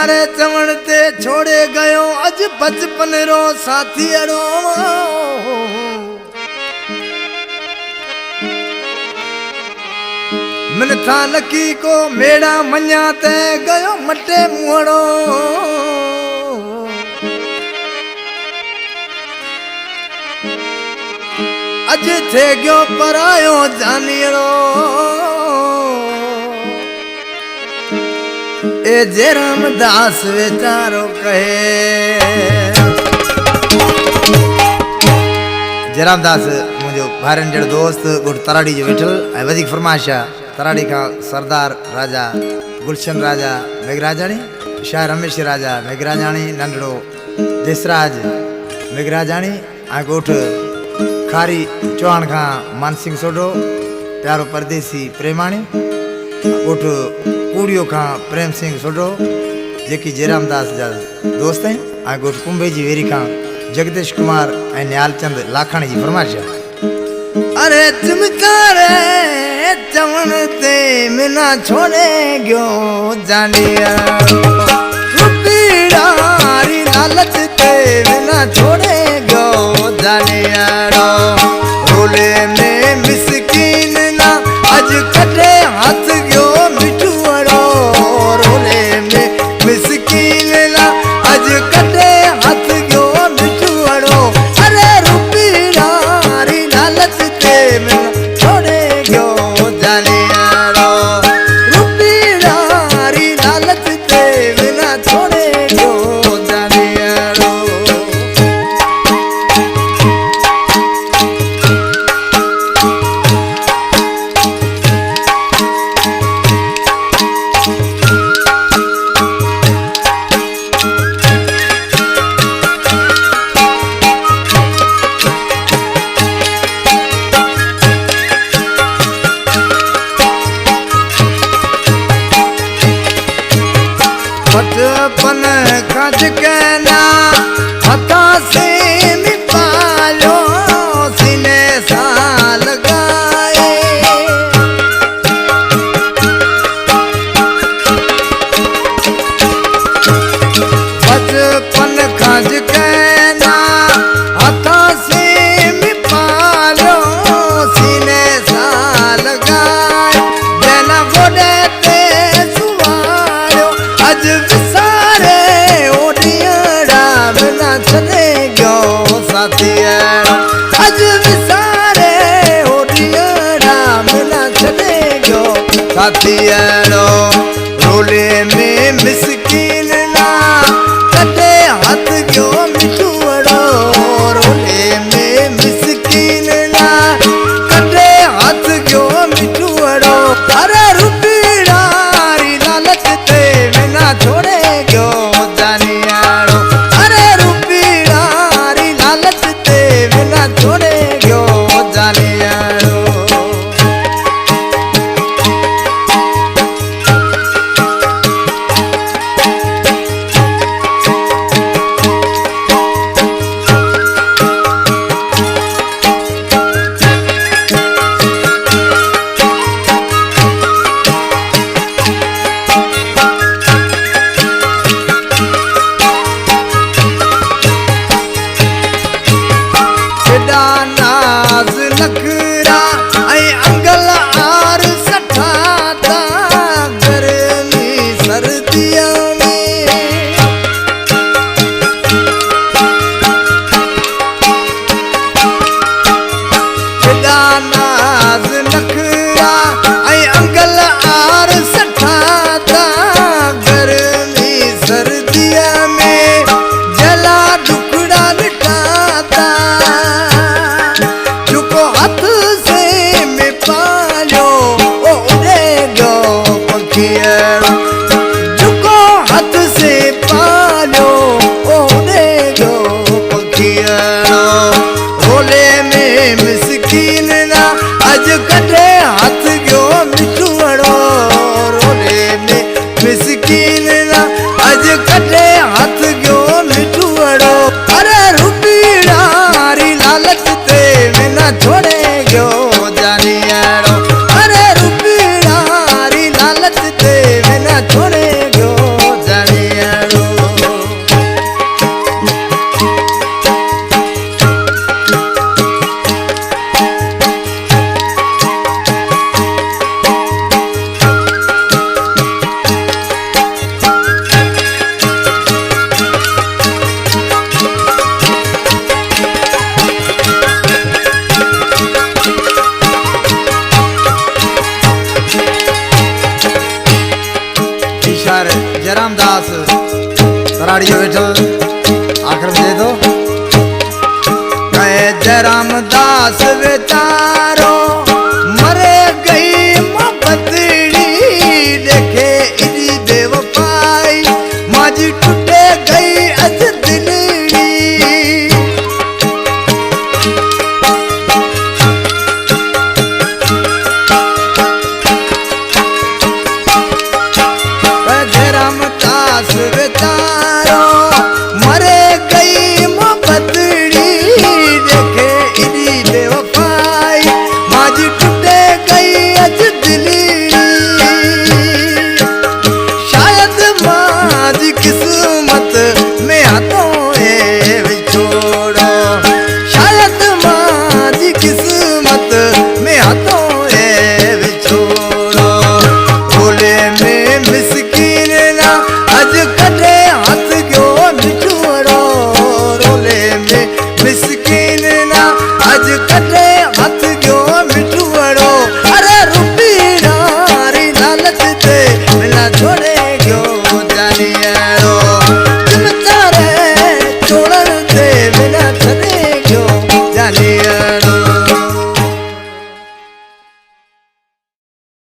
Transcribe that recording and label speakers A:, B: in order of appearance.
A: तारे चवण ते छोड़े गयो अज बचपन रो साथी अड़ो मन था लकी को मेड़ा मन्या ते गयो मटे मुहड़ो अज थे गयो परायो जानियो ए जयराम दास वेचारो कहे जयराम दास मुझो भारण जड़ दोस्त गुड़ तराड़ी जो वेठल ऐं वधिक फरमाइशा तराड़ी का सरदार राजा गुलशन राजा मेघराजाणी शाह रमेश राजा मेघराजाणी नंढड़ो देसराज मेघराजाणी ऐं गोठ खारी चौहान खां मानसिंह सोढो प्यारो परदेसी प्रेमाणी गोठ कूड़ियो खां प्रेम सिंह सोढो जेकी जयराम दास जा दोस्त हैं ऐं गोठ कुंभे जी वेरी खां जगदीश कुमार ऐं न्यालचंद लाखाणी जी फरमाइश अरे चिमकारे चवण ते मिना छोड़े गयो जानिया रुपीड़ारी लालच ते मिना छोड़े गयो जानिया रोले में मिसकीन ना अज कटे हाथ गयो मिठुअड़ो रोले में मिसकीन ना अज कटे हाथ गयो मिठुअड़ो अरे रुपीड़ारी लालच ते मिना छोड़े गयो जानिया रुपीड़ारी लालच ते मिना छोड़े गयो जानिया बचपन खज कहना हथा से मिपालो सीने साल गाए बचपन खज कहना हथा से मिपालो सीने साल गाए जना गोडे ते सुवारो अज विसारे ओडियड़ा बिना छने गयो साथिया अज विसारे ओडियड़ा बिना छने गयो साथिया रोले में मिसकीन ना कटे हाथ गयो मिठुअड़ो रोले में मिसकीन ना कटे हाथ गयो मिठुअड़ो अरे रुपीड़ारी लालच ते बिना छोड़े गयो जानियाड़ो अरे रुपीड़ारी लालच ते बिना छोड़े गयो जानियाड़ो दान तराड़ी जो वेठल आखिर में दे दो कहे जय रामदास बेचारा